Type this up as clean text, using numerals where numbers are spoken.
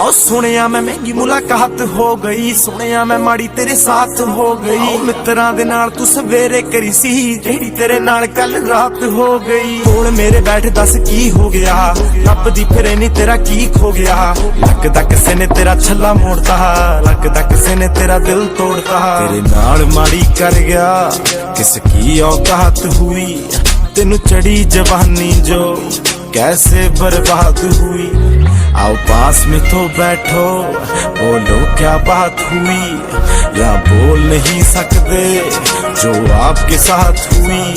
आओ सुनिया मैं महंगी मुलाकात हो गई, सुनिया मैं माड़ी तेरे साथ हो गई। मित्रां दे नाल तू सवेरे करी सी, जेड़ी तेरे नाल कल रात हो गई। कोल मेरे बैठ दस की हो गया, रब दी फिरे नी तेरा की खो गया। लगदा किसे ने तेरा छल्ला मोड़ता, लगदा किसे ने तेरा दिल तोड़ता। तेरे नाल माड़ी कर गया किसकी औकात हुई, तेनू चढ़ी जवानी जो कैसे बर्बाद हुई। आओ पास में तो बैठो, बोलो क्या बात हुई, या बोल नहीं सकते जो आपके साथ हुई।